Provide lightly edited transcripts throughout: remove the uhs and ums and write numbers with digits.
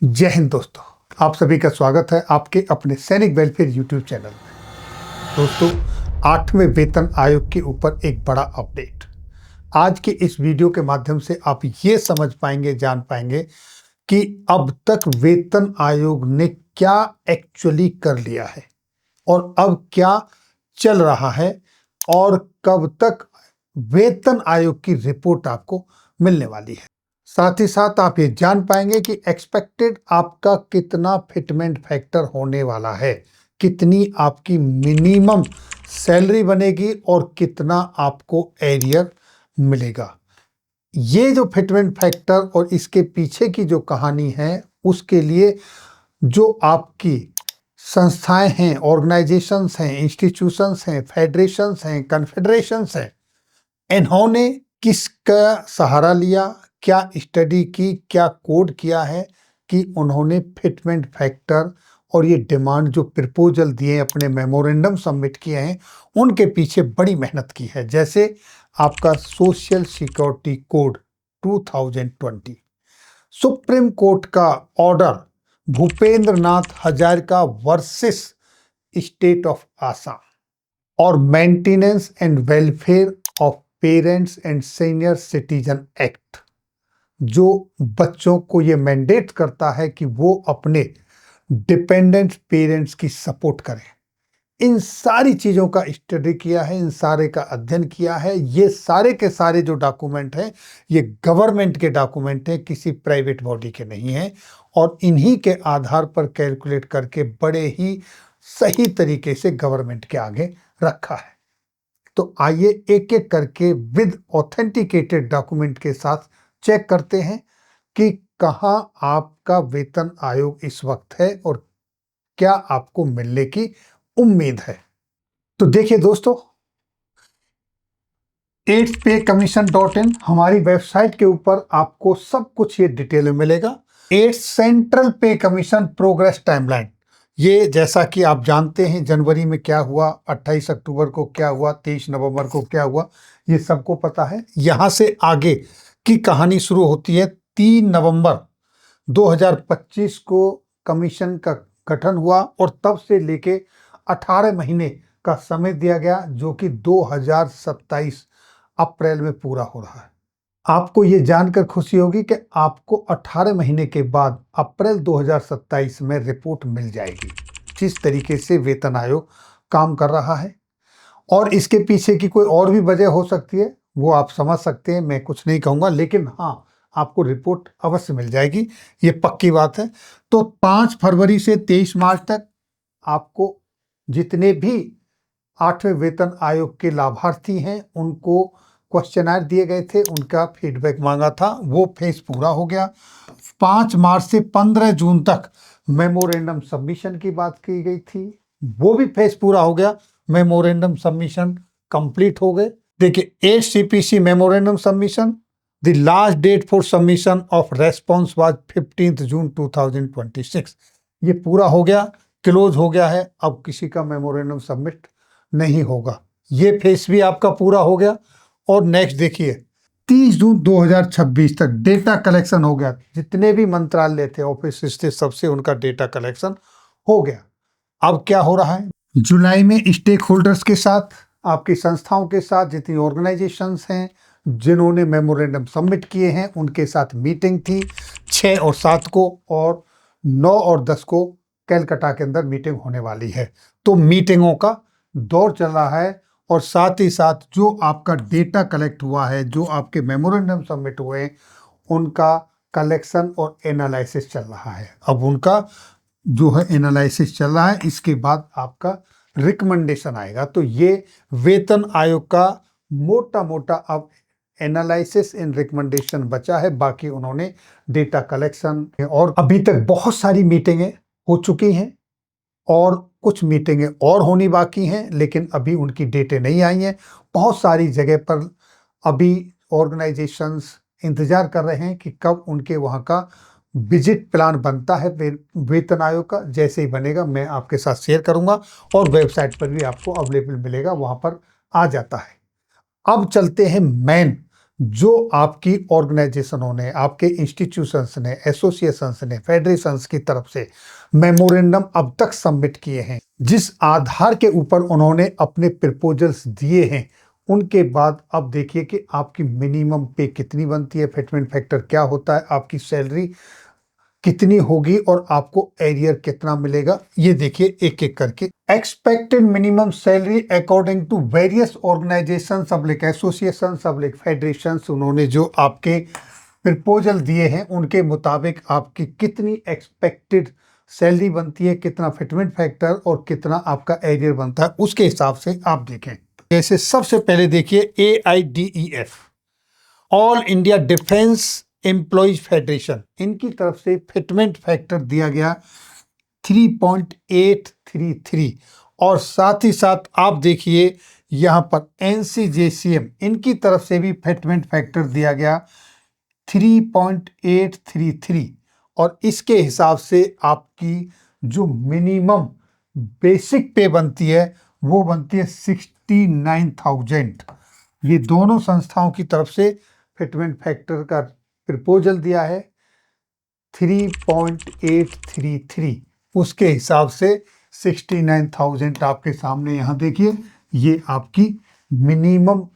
जय हिंद दोस्तों, आप सभी का स्वागत है आपके अपने सैनिक वेलफेयर यूट्यूब चैनल में। दोस्तों, 8वें वेतन आयोग के ऊपर एक बड़ा अपडेट। आज के इस वीडियो के माध्यम से आप ये समझ पाएंगे, जान पाएंगे कि अब तक वेतन आयोग ने क्या एक्चुअली कर लिया है और अब क्या चल रहा है और कब तक वेतन आयोग की रिपोर्ट आपको मिलने वाली है। साथ ही साथ आप ये जान पाएंगे कि एक्सपेक्टेड आपका कितना फिटमेंट फैक्टर होने वाला है, कितनी आपकी मिनिमम सैलरी बनेगी और कितना आपको एरियर मिलेगा। ये जो फिटमेंट फैक्टर और इसके पीछे की जो कहानी है, उसके लिए जो आपकी संस्थाएं हैं, ऑर्गेनाइजेशंस हैं, इंस्टीट्यूशंस हैं, फेडरेशंस हैं, कन्फेडरेशंस हैं, इन्होंने किसका सहारा लिया, क्या स्टडी की, क्या कोड किया है कि उन्होंने फिटमेंट फैक्टर और ये डिमांड जो प्रपोजल दिए, अपने मेमोरेंडम सबमिट किए हैं, उनके पीछे बड़ी मेहनत की है। जैसे आपका social security code 2020, supreme court का order Bhupendra Nath Hazarika versus state of Assam और maintenance and welfare of parents and senior citizen act, जो बच्चों को ये मैंडेट करता है कि वो अपने डिपेंडेंट पेरेंट्स की सपोर्ट करें। इन सारी चीज़ों का स्टडी किया है, इन सारे का अध्ययन किया है। ये सारे के सारे जो डॉक्यूमेंट हैं, ये गवर्नमेंट के डॉक्यूमेंट हैं, किसी प्राइवेट बॉडी के नहीं हैं, और इन्हीं के आधार पर कैलकुलेट करके बड़े ही सही तरीके से गवर्नमेंट के आगे रखा है। तो आइए एक एक करके विद ऑथेंटिकेटेड डॉक्यूमेंट के साथ चेक करते हैं कि कहाँ आपका वेतन आयोग इस वक्त है और क्या आपको मिलने की उम्मीद है। तो देखिए दोस्तों, AidesPayCommission.in हमारी वेबसाइट के ऊपर आपको सब कुछ ये डिटेल में मिलेगा। एड्स सेंट्रल पे कमीशन प्रोग्रेस टाइमलाइन, ये जैसा कि आप जानते हैं जनवरी में क्या हुआ, 28 अक्टूबर को क्या हुआ, 23 नवंबर को क्या हुआ, ये सबको पता है। यहाँ से आगे की कहानी शुरू होती है 3 नवंबर 2025 को कमीशन का गठन हुआ और तब से लेके 18 महीने का समय दिया गया, जो कि 2027 अप्रैल में पूरा हो रहा है। आपको ये जानकर खुशी होगी कि आपको 18 महीने के बाद अप्रैल 2027 में रिपोर्ट मिल जाएगी, जिस तरीके से वेतन आयोग काम कर रहा है। और इसके पीछे की कोई और भी वजह हो सकती है, वो आप समझ सकते हैं, मैं कुछ नहीं कहूँगा, लेकिन हाँ, आपको रिपोर्ट अवश्य मिल जाएगी, ये पक्की बात है। तो 5 फरवरी से 23 मार्च तक आपको जितने भी 8वें वेतन आयोग के लाभार्थी हैं, उनको क्वेश्चनर दिए गए थे, उनका फीडबैक मांगा था, वो फेज पूरा हो गया। 5 मार्च से 15 जून तक मेमोरेंडम सबमिशन की बात की गई थी, वो भी फेज पूरा हो गया, मेमोरेंडम सबमिशन कंप्लीट हो गए। देखिए, HCPC memorandum submission, the last date for submission of response was 15 June 2026। ये पूरा हो गया, क्लोज हो गया है, अब किसी का मेमोरेंडम सबमिट नहीं होगा। ये फेज भी आपका पूरा हो गया। और नेक्स्ट देखिए, 30 जून 2026 तक डेटा कलेक्शन हो गया, जितने भी मंत्रालय थे, ऑफिस थे, सबसे उनका डेटा कलेक्शन हो गया। अब क्या हो रहा है, जुलाई में स्टेक होल्डर्स के साथ, आपकी संस्थाओं के साथ, जितनी ऑर्गेनाइजेशंस हैं जिन्होंने मेमोरेंडम सबमिट किए हैं, उनके साथ मीटिंग थी 6 और 7 को, और 9 और 10 को कलकत्ता के अंदर मीटिंग होने वाली है। तो मीटिंगों का दौर चल रहा है और साथ ही साथ जो आपका डेटा कलेक्ट हुआ है, जो आपके मेमोरेंडम सबमिट हुए, उनका कलेक्शन और एनालिसिस चल रहा है। अब उनका जो है एनालिसिस चल रहा है, इसके बाद आपका रिकमेंडेशन आएगा। तो ये वेतन आयोग का मोटा मोटा अब एनालिसिस एंड रिकमेंडेशन बचा है, बाकी उन्होंने डेटा कलेक्शन, और अभी तक बहुत सारी मीटिंगें हो चुकी हैं और कुछ मीटिंगें और होनी बाकी हैं, लेकिन अभी उनकी डेटें नहीं आई हैं। बहुत सारी जगह पर अभी ऑर्गेनाइजेशंस इंतजार कर रहे हैं कि कब उनके वहाँ का विजिट प्लान बनता है वेतन आयोग का। जैसे ही बनेगा मैं आपके साथ शेयर करूंगा और वेबसाइट पर भी आपको अवेलेबल मिलेगा, वहाँ पर आ जाता है। अब चलते हैं मेन जो आपकी ऑर्गेनाइजेशनों ने, आपके इंस्टीट्यूशंस ने, एसोसिएशंस ने, फेडरेशंस की तरफ से मेमोरेंडम अब तक सबमिट किए हैं, जिस आधार के ऊपर उन्होंने अपने प्रपोजल्स दिए हैं, उनके बाद अब देखिए कि आपकी मिनिमम पे कितनी बनती है, फिटमेंट फैक्टर क्या होता है, आपकी सैलरी कितनी होगी और आपको एरियर कितना मिलेगा, ये देखिए एक एक करके। Expected minimum salary according to various organisation, सबलिक एसोसिएशन, सबलिक फेडरेशन, उन्होंने जो आपके प्रपोजल दिए हैं उनके मुताबिक आपकी कितनी एक्सपेक्टेड सैलरी बनती है, कितना फिटमेंट फैक्टर और कितना आपका एरियर बनता है, उसके हिसाब से आप देखें। जैसे सबसे पहले देखिए AIDEF, all India defence employees federation, इनकी तरफ से फिटमेंट फैक्टर दिया गया 3.833 और साथ ही साथ आप देखिए यहां पर NCJCM, इनकी तरफ से भी फिटमेंट फैक्टर दिया गया 3.833 और इसके हिसाब से आपकी जो मिनिमम बेसिक पे बनती है वो बनती है 69,000। ये दोनों संस्थाओं की तरफ से फिटमेंट फैक्टर का प्रपोजल दिया है 3.833, उसके हिसाब से 69,000 आपके सामने यहां देखिए ये आपकी मिनिमम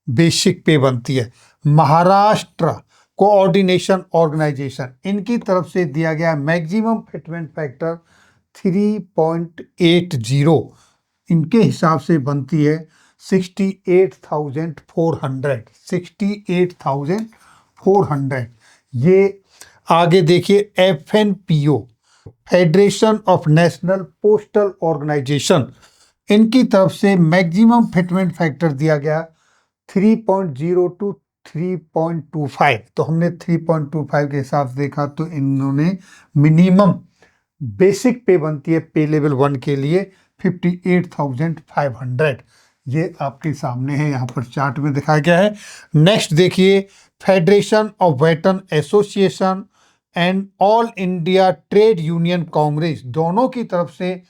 बेसिक पे बनती है। महाराष्ट्र कोऑर्डिनेशन ऑर्गेनाइजेशन, इनकी तरफ से दिया गया मैक्सिमम फिटमेंट फैक्टर 3.80, इनके हिसाब से बनती है 68,400, 68,400। ये आगे देखिए FNPO, federation of national postal organisation, इनकी तरफ से मैक्सिमम फिटमेंट फैक्टर दिया गया 3.0 टू 3.25। तो हमने 3.25 के हिसाब से देखा तो इन्होंने मिनिमम बेसिक पे बनती है पे लेवल 1 के लिए 58,500। ये आपके सामने है, यहाँ पर चार्ट में दिखाया गया है। नेक्स्ट देखिए federation of veteran association and all India trade union Congress, दोनों की तरफ से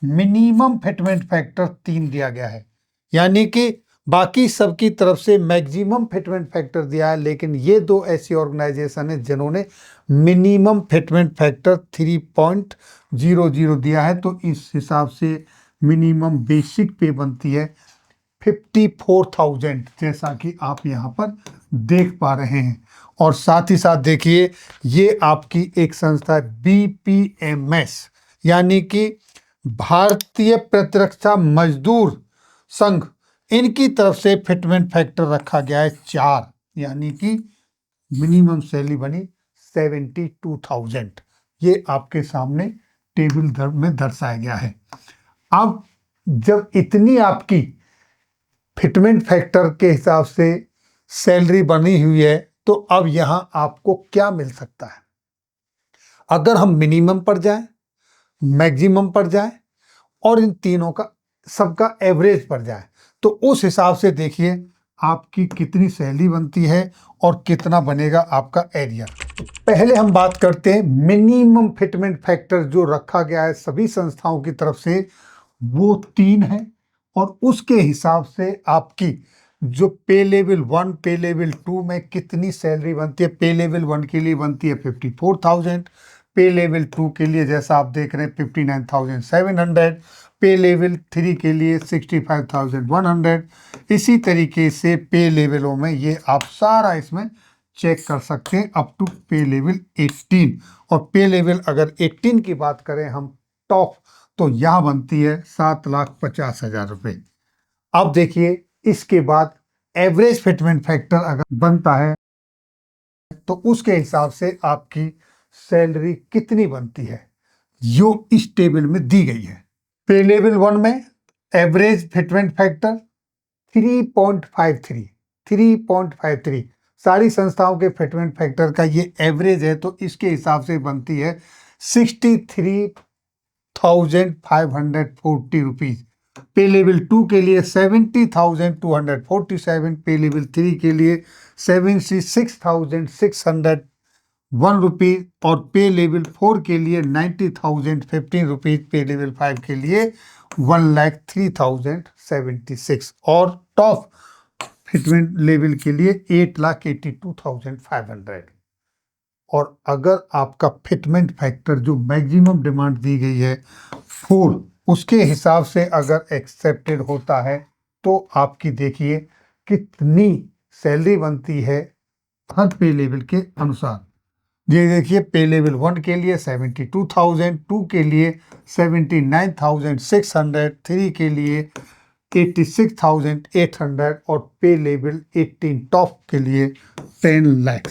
मिनिमम फिटमेंट फैक्टर 3 दिया गया है, यानी कि बाकी सबकी तरफ से मैक्सिमम फिटमेंट फैक्टर दिया है, लेकिन ये दो ऐसी ऑर्गेनाइजेशन है जिन्होंने मिनिमम फिटमेंट फैक्टर 3.00 दिया है। तो इस हिसाब से मिनिमम बेसिक पे बनती है 54,000, जैसा कि आप यहाँ पर देख पा रहे हैं। और साथ ही साथ देखिए ये आपकी एक संस्था है BPMS, यानी कि भारतीय प्रतिरक्षा मजदूर संघ, इनकी तरफ से फिटमेंट फैक्टर रखा गया है 4, यानी कि मिनिमम सैलरी बनी 72,000। ये आपके सामने टेबल में दर्शाया गया है। अब जब इतनी आपकी फिटमेंट फैक्टर के हिसाब से सैलरी बनी हुई है तो अब यहां आपको क्या मिल सकता है, अगर हम मिनिमम पर जाएं, मैक्सिमम पर जाएं और इन तीनों का सबका एवरेज पर जाए, तो उस हिसाब से देखिए आपकी कितनी सैलरी बनती है और कितना बनेगा आपका एरिया। पहले हम बात करते हैं मिनिमम फिटमेंट फैक्टर जो रखा गया है सभी संस्थाओं की तरफ से, वो 3 है और उसके हिसाब से आपकी जो पे लेवल 1, पे लेवल 2 में कितनी सैलरी बनती है। पे लेवल 1 के लिए बनती है 54,000, पे लेवल 2 के लिए जैसा आप देख रहे हैं 59,700, पे लेवल 3 के लिए 65,100। इसी तरीके से पे लेवलों में ये आप सारा इसमें चेक कर सकते हैं अप टू पे लेवल 18। और पे लेवल अगर 18 की बात करें हम टॉप, तो यहाँ बनती है 7,50,000 रुपये। अब देखिए इसके बाद एवरेज फिटमेंट फैक्टर अगर बनता है तो उसके हिसाब से आपकी सैलरी कितनी बनती है, जो इस टेबल में दी गई है। पे लेवल 1 में एवरेज फिटमेंट फैक्टर 3.53, 3.53 सारी संस्थाओं के फिटमेंट फैक्टर का ये एवरेज है, तो इसके हिसाब से बनती है 63,540 रुपीज। पे लेवल 2 के लिए 70,247, पे लेवल 3 के लिए 76,601 रुपीज और पे लेवल 4 के लिए 90,015 रुपीज, पे लेवल 5 के लिए 1,03,076 और टॉप फिटमेंट लेवल के लिए 8,82,500। और अगर आपका फिटमेंट फैक्टर जो मैक्सिमम डिमांड दी गई है 4, उसके हिसाब से अगर एक्सेप्टेड होता है तो आपकी देखिए कितनी सैलरी बनती है हर पे लेवल के अनुसार। ये देखिए पे लेवल 1 के लिए 72,000, 2 के लिए 79,600, 3 के लिए 86,800 और पे लेवल 18 टॉप के लिए 10 लाख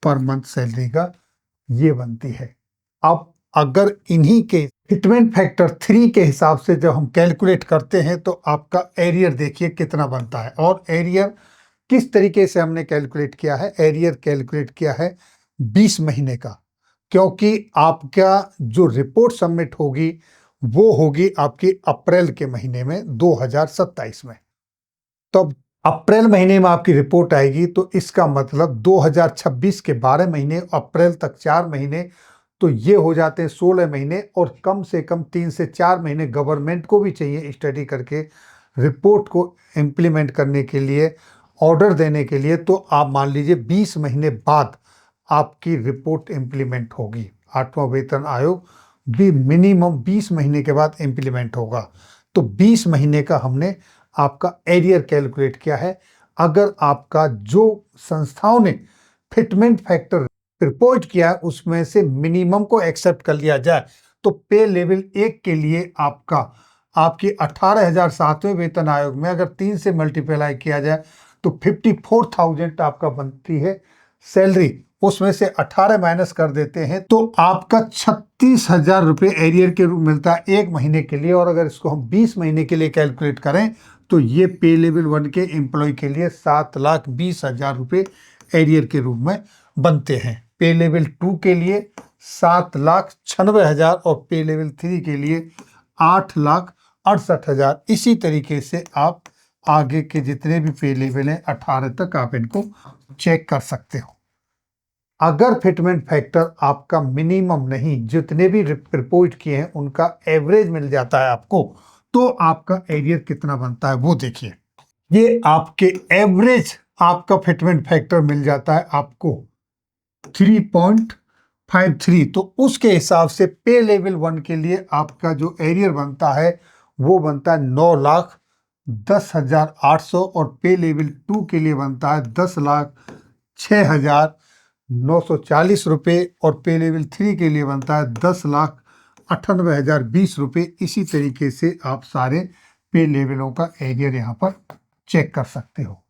पर मंथ सैलरी का ये बनती है। अब अगर इन्हीं के फिटमेंट फैक्टर 3 के हिसाब से जब हम कैलकुलेट करते हैं तो आपका एरियर देखिए कितना बनता है। और एरियर किस तरीके से हमने कैलकुलेट किया है, एरियर कैलकुलेट किया है 20 महीने का, क्योंकि आपका जो रिपोर्ट सबमिट होगी वो होगी आपकी अप्रैल के महीने में 2027 में। तब अप्रैल महीने में आपकी रिपोर्ट आएगी तो इसका मतलब 2026 के 12 महीने, अप्रैल तक 4 महीने, तो ये हो जाते हैं 16 महीने। और कम से कम 3 से 4 महीने गवर्नमेंट को भी चाहिए स्टडी करके रिपोर्ट को इम्प्लीमेंट करने के लिए, ऑर्डर देने के लिए। तो आप मान लीजिए 20 महीने बाद आपकी रिपोर्ट इम्प्लीमेंट होगी। 8वां वेतन आयोग भी मिनिमम 20 महीने के बाद इम्प्लीमेंट होगा। तो 20 महीने का हमने आपका एरियर कैलकुलेट किया है। अगर आपका जो संस्थाओं ने फिटमेंट फैक्टर प्रपोज किया है उसमें से मिनिमम को एक्सेप्ट कर लिया जाए तो पे लेवल 1 के लिए आपकी 18,007वें वेतन आयोग में अगर 3 से मल्टीप्लाई किया जाए तो 54,000 आपका बनती है सैलरी। उसमें से 18 माइनस कर देते हैं तो आपका 36,000 रुपये एरियर के रूप मिलता है 1 महीने के लिए। और अगर इसको हम 20 महीने के लिए कैलकुलेट करें तो ये पे लेवल 1 के एम्प्लॉय के लिए 7,20,000 रुपये एरियर के रूप में बनते हैं। पे लेवल 2 के लिए 7,96,000 और पे लेवल 3 के लिए 8,68,000। इसी तरीके से आप आगे के जितने भी पे लेवल हैं 18 तक आप इनको चेक कर सकते हो। अगर फिटमेंट फैक्टर आपका मिनिमम नहीं, जितने भी प्रपोज किए हैं उनका एवरेज मिल जाता है आपको, तो आपका एरियर कितना बनता है वो देखिए। ये आपके एवरेज आपका फिटमेंट फैक्टर मिल जाता है आपको 3.53। तो उसके हिसाब से पे लेवल 1 के लिए आपका जो एरियर बनता है वो बनता है 9,10,800 और पे लेवल 2 के लिए बनता है 10,06,940 रुपये और पे लेवल 3 के लिए बनता है 10,98,020 रुपये। इसी तरीके से आप सारे पे लेवलों का एरियर यहाँ पर चेक कर सकते हो।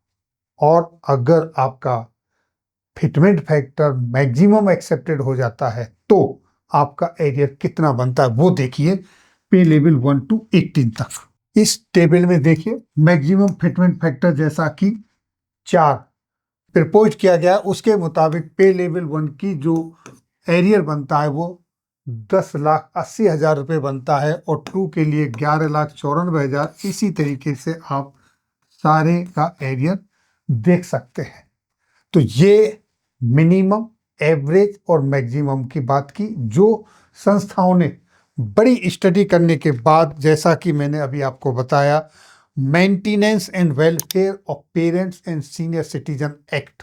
और अगर आपका फिटमेंट फैक्टर मैक्सिमम एक्सेप्टेड हो जाता है तो आपका एरियर कितना बनता है वो देखिए पे लेवल 1 to 18 तक। इस टेबल में देखिए मैक्सिमम फिटमेंट फैक्टर जैसा कि 4 प्रपोज किया गया उसके मुताबिक पे लेवल 1 की जो एरियर बनता है वो 10,80,000 रुपये बनता है और 2 के लिए 11,94,000। इसी तरीके से आप सारे का एरियर देख सकते हैं। तो ये मिनिमम, एवरेज और मैक्सिमम की बात की, जो संस्थाओं ने बड़ी स्टडी करने के बाद, जैसा कि मैंने अभी आपको बताया, maintenance and welfare of parents and senior citizen act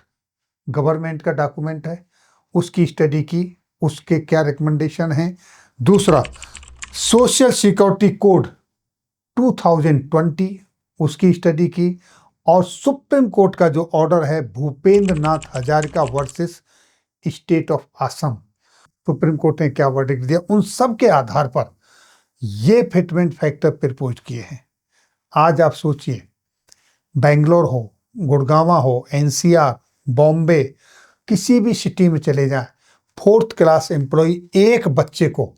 government का डॉक्यूमेंट है, उसकी स्टडी की, उसके क्या रिकमेंडेशन हैं। दूसरा सोशल सिक्योरिटी कोड 2020 उसकी स्टडी की। और सुप्रीम कोर्ट का जो ऑर्डर है Bhupendra Nath Hazarika versus state of Assam, supreme court ने क्या वर्डिक्ट दिया, उन सब के आधार पर ये फिटमेंट फैक्टर प्रपोज किए हैं। आज आप सोचिए बेंगलोर हो, गुड़गांव हो, एनसीआर, बॉम्बे, किसी भी सिटी में चले जाएं, 4th क्लास एम्प्लॉय एक बच्चे को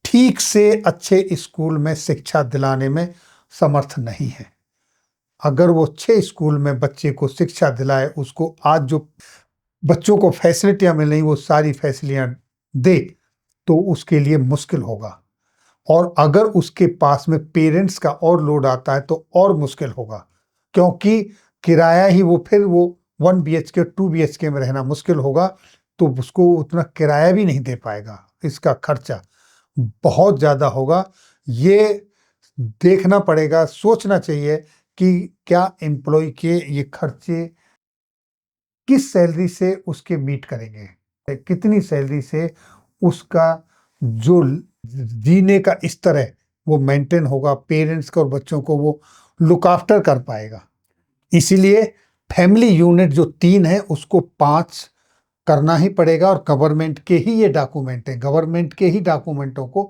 ठीक से अच्छे स्कूल में शिक्षा दिलाने में समर्थ नहीं है। अगर वो अच्छे स्कूल में बच्चे को शिक्षा दिलाए, उसको आज जो बच्चों को फैसिलिटियां मिल रही वो सारी फैसिलिटियां दे, तो उसके लिए मुश्किल होगा। और अगर उसके पास में पेरेंट्स का और लोड आता है तो और मुश्किल होगा, क्योंकि किराया ही वो 1 BHK 2 BHK में रहना मुश्किल होगा, तो उसको उतना किराया भी नहीं दे पाएगा। इसका खर्चा बहुत ज़्यादा होगा। ये देखना पड़ेगा, सोचना चाहिए कि क्या एम्प्लॉय के ये खर्चे किस सैलरी से उसके मीट करेंगे, कितनी सैलरी से उसका जो जीने का स्तर है वो मेंटेन होगा, पेरेंट्स को और बच्चों को वो लुक आफ्टर कर पाएगा। इसीलिए फैमिली यूनिट जो 3 है उसको 5 करना ही पड़ेगा और गवर्नमेंट के ही ये डॉक्यूमेंट है, गवर्नमेंट के ही डॉक्यूमेंटों को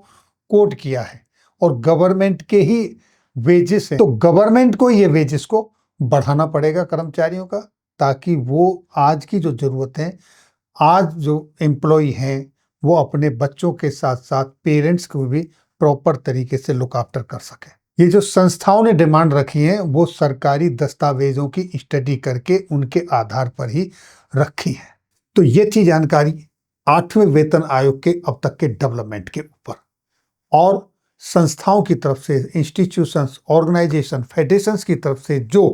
कोड किया है और गवर्नमेंट के ही वेजेस है, तो गवर्नमेंट को ये वेजेस को बढ़ाना पड़ेगा कर्मचारियों का, ताकि वो आज की जो जरूरत है, आज जो एम्प्लॉय हैं वो अपने बच्चों के साथ साथ पेरेंट्स को भी प्रॉपर तरीके से लुक आफ्टर कर सके। ये जो संस्थाओं ने डिमांड रखी है वो सरकारी दस्तावेजों की स्टडी करके उनके आधार पर ही रखी है। तो ये थी जानकारी 8वें वेतन आयोग के अब तक के डेवलपमेंट के ऊपर और संस्थाओं की तरफ से, इंस्टीट्यूशंस, ऑर्गेनाइजेशन, फेडरेशंस की तरफ से जो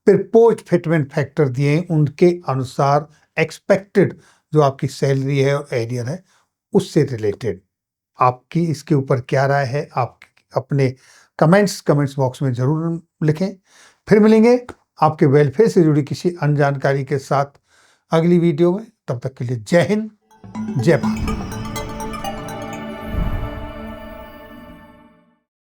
प्रपोज्ड फिटमेंट फैक्टर दिए हैं उनके अनुसार एक्सपेक्टेड जो आपकी सैलरी है और एरियर है उससे रिलेटेड आपकी इसके ऊपर क्या राय है, आप अपने कमेंट्स बॉक्स में जरूर लिखें। फिर मिलेंगे आपके वेलफेयर से जुड़ी किसी अन्य जानकारी के साथ अगली वीडियो में। तब तक के लिए जय हिंद, जय भारत।